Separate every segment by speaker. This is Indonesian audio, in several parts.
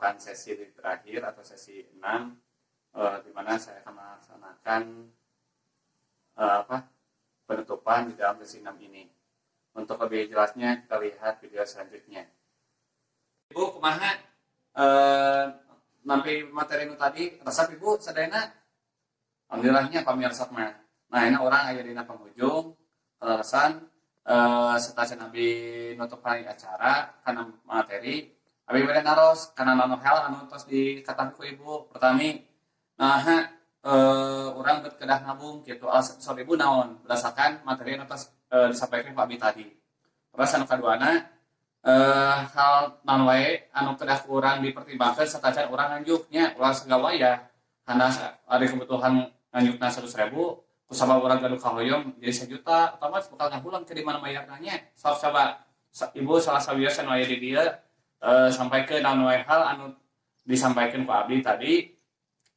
Speaker 1: merupakan sesi terakhir atau sesi 6 di mana saya akan melaksanakan penutupan di dalam sesi 6 ini. Untuk lebih jelasnya kita lihat video selanjutnya. Ibu kumaha nampi materi nu tadi resep Ibu sadayana? Alhamdulillahnya pamirsa mah. Nah, ini orang aya dina penghujung alasan setelah nabi nutupan acara kana materi abi bade naros kana nano hal anu tos dikatakan ku Ibu pertami nah orang kedah nabung gitu alasan Ibu naon berdasarkan materi anu tos disampaikan Pak Abi tadi. Terus anu kaduana hal naon wae anu kedah kurang dipertimbangkeun satajan urang nganjuknya ulah segala ya karena ada kebutuhan nganjukna 100.000 kusabab orang gaduh kahoyong jadi 1 juta otomatis bakal ngabulan ke di mana mayarnya sok coba Ibu salah sawios anu aya di dieu sampai ke naon wae hal anu disampaikan Pak Abdi tadi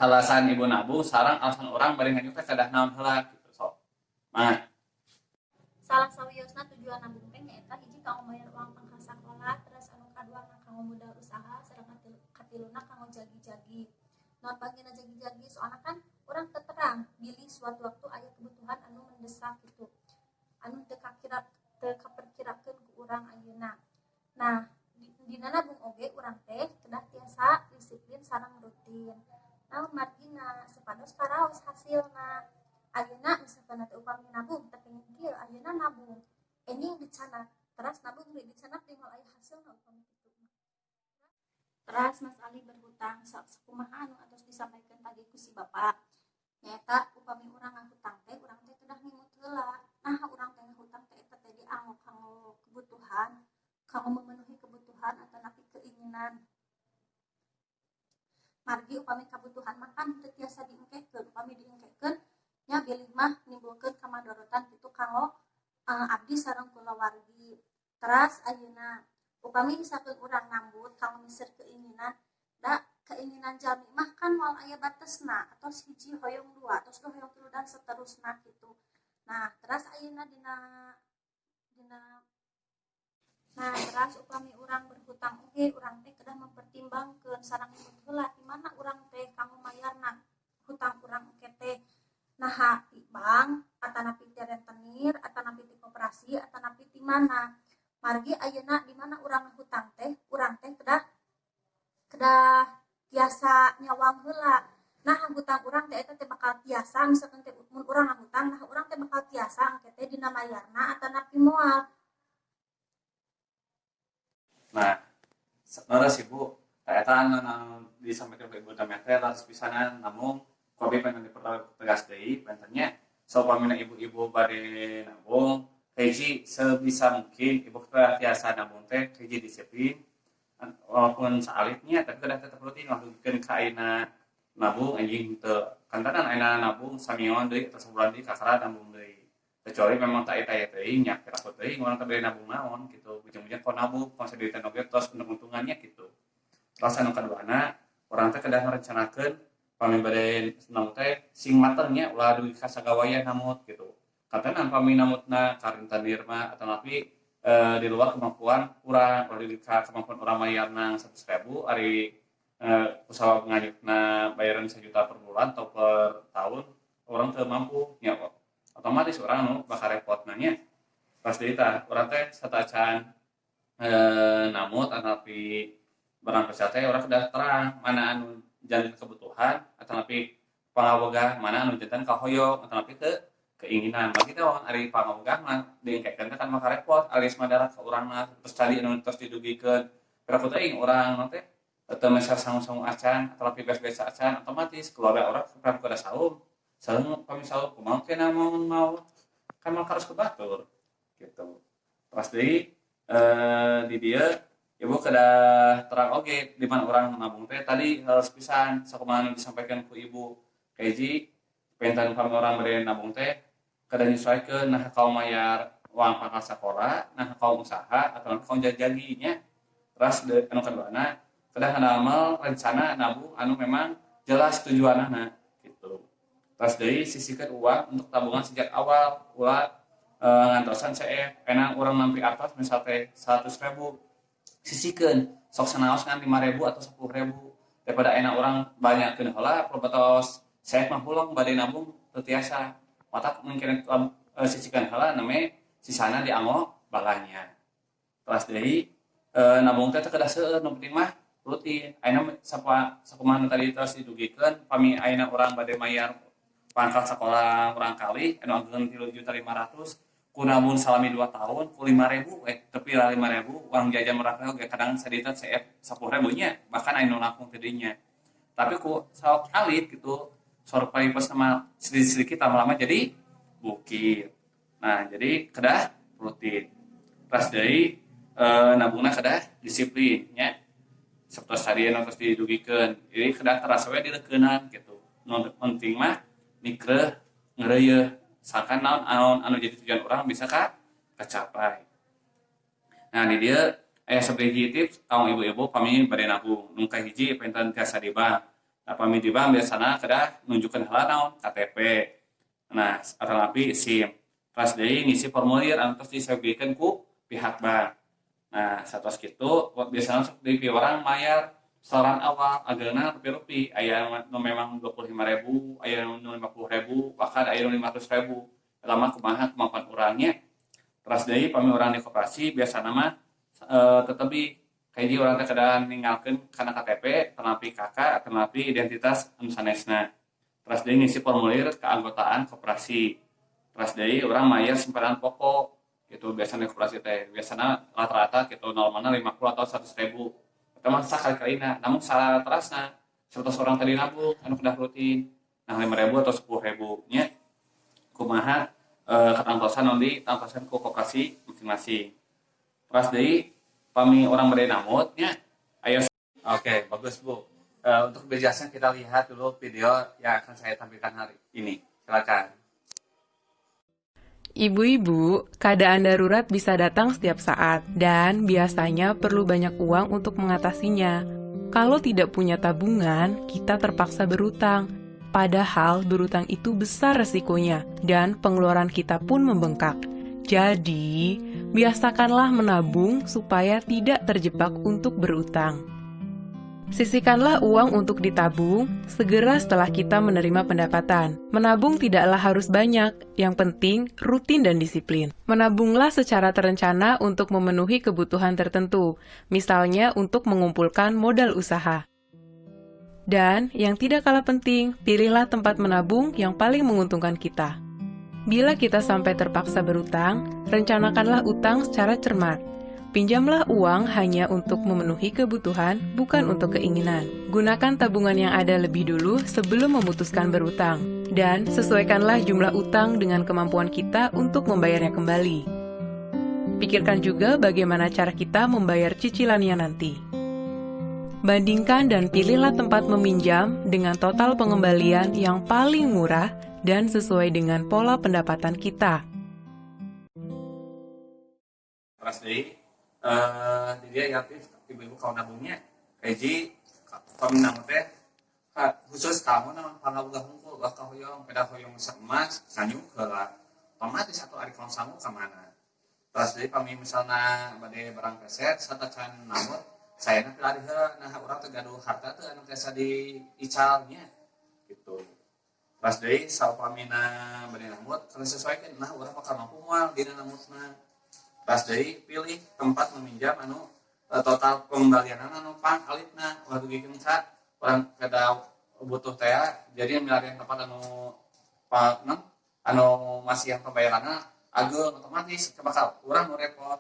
Speaker 1: alasan Ibu nabung sareng alasan orang bari nganyuk teh kedah naon heula gitu sok. Mah
Speaker 2: salah sawiosna tujuan nabung teh nyaeta hiji kanggo bayar uang pangkas sakola, terus anu kaduana kanggo modal usaha, sareng katiluna kanggo jagi-jagi. Naon bagina jagi-jagi soalna kan urang teu terang bilih suatu waktu aya kebutuhan anu mendesak gitu. Anu teu kaperkirakeun ku urang ayeuna. Nah, dina nabung oge urang teh kedah tiasa disiplin sareng rutin. Naon margina supados karaos hasilna. Ayeuna misalkan teh upami nabung teh pengen kieu ayeuna nabung ini yang dicanat terus nabung di dicanat tinggal aya hasilna upami kitu. Terus Mas Ali berhutang sakumaha anu atos disampaikan tadi ku si Bapak nyaeta upami urang ngahutang teh urang teh kedah ngimut heula. Nah urang teh ngahutang teh eta teh dianggo kanggo kebutuhan kanggo memenuhi kebutuhan atau napi keinginan. Margi upami kebutuhan makan teu tiasa diengkekeun upami diengkekeun nya bilih mah nimbulkeun kamadorotan kitu kanggo abdi sareng kulawargi. Teras ayeuna upami misalkeun urang nambut kanggo misir keinginan da keinginan jalmi mah kan moal aya batesna atau hiji hoyong 2 atau hoyong 3 dan seterusna gitu. Nah teras ayeuna dina teras upami urang berhutang oge urang teh kedah mempertimbangkeun sareng imut heula di mana urang teh kanggo mayarna hutang urang oge teh. Nah, di bank, atanapi di rentenir, atanapi di koperasi, atanapi di mana. Margi ayeuna di mana urang hutang teh, urang teh kedah tiasa nyawang heula. Nah, hutang urang teh eta teh bakal tiasa misalkan teh mun urang ngahutang, nah urang teh bakal tiasa engke teh dina mayarna atanapi moal.
Speaker 1: nah sanes Ibu eta anu disampaikan ke Ibu teh harus pisanan namun kopi pengen dipertegas deui pentennya saupamina ibu-ibu bade nabung hiji sebisa mungkin Ibu tiasa nabung teh hiji disiplin walaupun saalitnya tapi kedah tetep rutin ngahulikeun ka ayeuna nabung anjing teu kantanan ayeuna nabung samieon deui atau sabulan deui kakara nabung deui kecuali memang tak eta teuing nya kira teuing urang teh bade nabung naon gitu ujung-ujung kok nabung pangsa duit oge tos untung-untungannya gitu. Terus anu kaduana urang teh kedah merencanakeun pami bade senang teh sing matengnya ulah duit kasagawayan namut gitu. Katana pami namutna karentenir mah atau napi di luar kemampuan urang ulah duit kemampuan urang mayarna 100.000 ari usaha nganyukna bayaran 1 juta per bulan atau per tahun urang teu mampu nya otomatis urang nu bakal repot nanya. Pas deui tah urang teh satacan namut anapi barang pesa teh urang kedah terang mana anu jantan kebutuhan atau napi pangawegah mana anu jantan kahoyong atau napi keinginan bagi teh ari pangawegah mah diengkekeun kan mah repot alis madarat ka urangna terus tadi anu tos didugikeun piraku teh urang teh teu mesa sangu-sangu acan atau napi beres-beres acan otomatis keluarga urang piraku kada saum sareng pami saum kumaha teh namun mau kan mah harus kebatur gitu. Pas deui di dieu Ibu kedah terang oge di mana orang nabung teh tadi harus pisan sakumaha disampaikan ku Ibu hiji pentan kami orang bade nabung teh kedah nyesuaikeun nah kaum mayar uang pangkas sakola nah kaum usaha atau kaum jagi nya. Terus anu kaduana kedah ngadamel rencana nabung anu memang jelas tujuanna gitu. Terus deui sisihkeun uang untuk tabungan sejak awal ulah ngantosan CF penang urang nampi atas misal teh 100.000 sisihkeun sok senaos kan 5.000 atau 10.000 daripada enak orang banyak kena heula probatos saya mah pulang badai nabung teu tiasa mata mungkin sisihkan heula name sisana dianggo balanya kelas deui nabung teh kedah seueur nu penting mah rutin ayeuna sakumaha tadi terus didugikeun pami ayeuna urang bade mayar pangkat sekolah urang kali anu anggeun 3.500.000 ku nabung salami 2 tahun ku 5.000 tapi 5.000 uang jajan mereka oge kadang sadita CF 10.000 nya bahkan anu nangkung tidinya tapi ku sok alit gitu sorok palipas sama sedikit-sedikit lama-lama jadi bukit nah jadi kedah rutin pas deui nabungna kedah disiplin nya sapertos tadi anu terus didugikeun jadi kedah terasa we dileukeunnan gitu nu penting mah mikreh ngeureuyeuh misalkan naon anu jadi tujuan orang bisa kacapai. Nah di dia sebagai tips kaum ibu-ibu pami bade nabung nu kahiji penten tiasa di bank. Nah pami di bank biasana kedah nunjukkeun heula naon KTP. Nah atau lapi SIM. Pas deui ngisi formulir anu tos disebutkeun ku pihak bank. Nah satos kitu biasana sok deui orang mayar setoran awal ageuna rupi-rupi aya nu memang 25.000 aya nu 50.000 bahkan aya nu 500.000 lama kumaha kemampuan urangnya terus deui pami urang di koperasi biasana mah tetebi kaji urang teh keadaan ninggalkeun kana KTP tanapi kakak tanapi identitas anu sanesna terus deui ngisi formulir keanggotaan koperasi terus deui urang mayar simpanan pokok gitu biasana di koperasi teh biasana rata-rata gitu normalna 50 atau 100.000 teman sakali-kalina namun salah terasna 100 orang tadi nabung anu kedah rutin nah 5.000 atau 10.000 nya kumaha ketangtosan nanti tangtosan ku koperasi masing-masing terus deui pami orang bade namut nya ayo oke bagus Bu untuk penjelasan kita lihat dulu video yang akan saya tampilkan hari ini silakan.
Speaker 3: Ibu-ibu, keadaan darurat bisa datang setiap saat, dan biasanya perlu banyak uang untuk mengatasinya. Kalau tidak punya tabungan, kita terpaksa berutang. Padahal berutang itu besar resikonya, dan pengeluaran kita pun membengkak. Jadi, biasakanlah menabung supaya tidak terjebak untuk berutang. Sisihkanlah uang untuk ditabung segera setelah kita menerima pendapatan. Menabung tidaklah harus banyak, yang penting rutin dan disiplin. Menabunglah secara terencana untuk memenuhi kebutuhan tertentu, misalnya untuk mengumpulkan modal usaha. Dan yang tidak kalah penting, pilihlah tempat menabung yang paling menguntungkan kita. Bila kita sampai terpaksa berutang, rencanakanlah utang secara cermat. Pinjamlah uang hanya untuk memenuhi kebutuhan, bukan untuk keinginan. Gunakan tabungan yang ada lebih dulu sebelum memutuskan berutang. Dan sesuaikanlah jumlah utang dengan kemampuan kita untuk membayarnya kembali. Pikirkan juga bagaimana cara kita membayar cicilannya nanti. Bandingkan dan pilihlah tempat meminjam dengan total pengembalian yang paling murah dan sesuai dengan pola pendapatan kita.
Speaker 1: Terus deui di dia aktif ibu-ibu kawan nabungnya kaji kami nang teh khusus kamu naon pangabuga hungkul ulah kahoyong peda hoyong emas sanyu heula otomatis satu ari kawan sangu ka mana terus deui pami misalna bade barang peset satacan namut sayana pilih heula nah urang teh gaduh harta teh anu tiasa diicalnya gitu terus deui saupamina bade namut kalau sesuaikeun nah urang bakal mampu moal dina namutna pas deui pilih tempat meminjam anu total pengembalian anu pang alitna waktu gikeun sa orang kada butuh teh jadi milarian tempat anu pang anu masih yang pembayaranna ageung otomatis bakal urang nu repot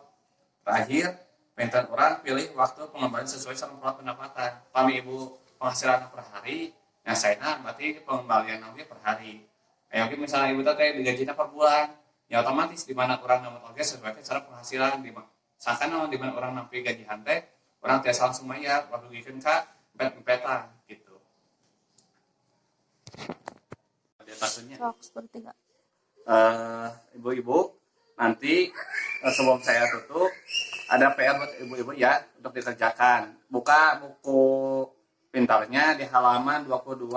Speaker 1: terakhir penten urang pilih waktu pengembalian sesuai sama pola pendapatan pami ibu penghasilan per hari nah saena berarti pengembalian nanti per hari ayo misalnya ibu teh digajina per bulan ya otomatis di mana orang namut oge sesuai cara penghasilan di sakana di mana orang nampi gajian teh orang tiasa langsung mayar waktu gikeun ka empet-empetan gitu. Ada tasunya.
Speaker 2: seperti enggak
Speaker 1: Ibu-ibu nanti sebelum saya tutup ada PR buat ibu-ibu ya untuk dikerjakan. Buka buku pintarnya di halaman 22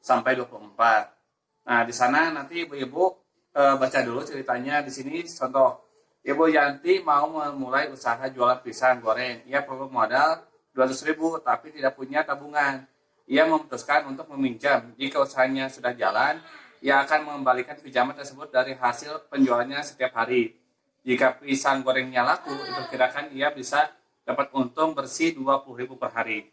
Speaker 1: sampai 24. Nah, di sana nanti ibu-ibu baca dulu ceritanya di sini contoh Ibu Yanti mau memulai usaha jualan pisang goreng. Ia perlu modal 200.000 tapi tidak punya tabungan. Ia memutuskan untuk meminjam. Jika usahanya sudah jalan, ia akan mengembalikan pinjaman tersebut dari hasil penjualannya setiap hari. Jika pisang gorengnya laku, diperkirakan ia bisa dapat untung bersih 20.000 per hari.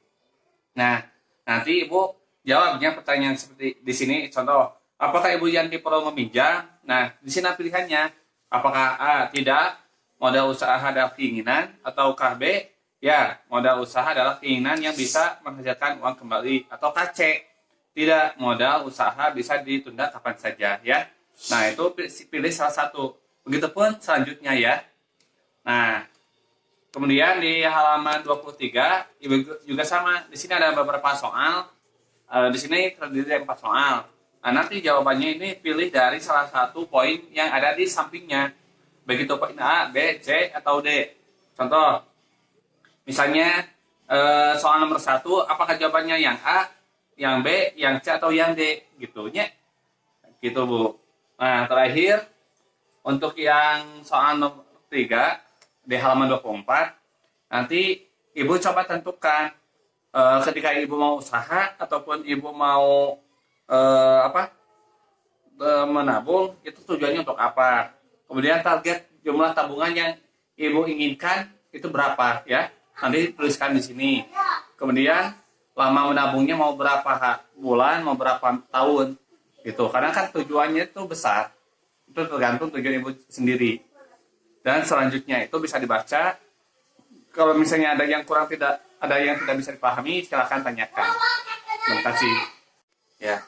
Speaker 1: Nah, nanti Ibu jawabnya pertanyaan seperti di sini. Contoh, apakah Ibu Yanti perlu meminjam? Nah, di sini pilihannya. Apakah A, tidak, modal usaha adalah keinginan, ataukah B, ya, modal usaha adalah keinginan yang bisa menghasilkan uang kembali, ataukah C, tidak, modal usaha bisa ditunda kapan saja, ya. Nah, itu pilih salah satu. Begitupun selanjutnya, ya. Nah, kemudian di halaman 23 juga sama. Di sini ada beberapa soal. Di sini terdiri dari 4 soal. Nah, nanti jawabannya ini pilih dari salah satu poin yang ada di sampingnya. Begitu poin A, B, C, atau D. Contoh, misalnya soal nomor 1, apakah jawabannya yang A, yang B, yang C, atau yang D? Gitunya. Gitu, Bu. Nah, terakhir, untuk yang soal nomor 3, di halaman 24, nanti Ibu coba tentukan ketika Ibu mau usaha ataupun Ibu mau menabung, itu tujuannya untuk apa. Kemudian target jumlah tabungan yang Ibu inginkan itu berapa, ya. Nanti tuliskan di sini. Kemudian lama menabungnya mau berapa bulan, mau berapa tahun, gitu. Karena kan tujuannya itu besar. Itu tergantung tujuan Ibu sendiri. Dan selanjutnya itu bisa dibaca. Kalau misalnya ada yang tidak bisa dipahami, silakan tanyakan. Terima kasih. Ya,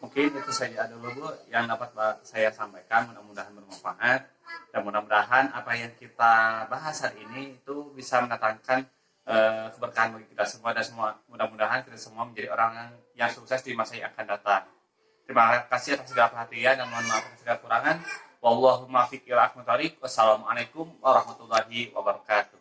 Speaker 1: mungkin itu saja dulu, Bu, yang dapat saya sampaikan. Mudah-mudahan bermanfaat. Dan mudah-mudahan apa yang kita bahas hari ini itu bisa mendatangkan keberkahan bagi kita semua, dan mudah-mudahan kita semua menjadi orang yang sukses di masa yang akan datang. Terima kasih atas segala perhatian dan mohon maaf atas segala kekurangan. Wallahumma fiqh ila aqwamit thoriq. Wassalamualaikum warahmatullahi wabarakatuh.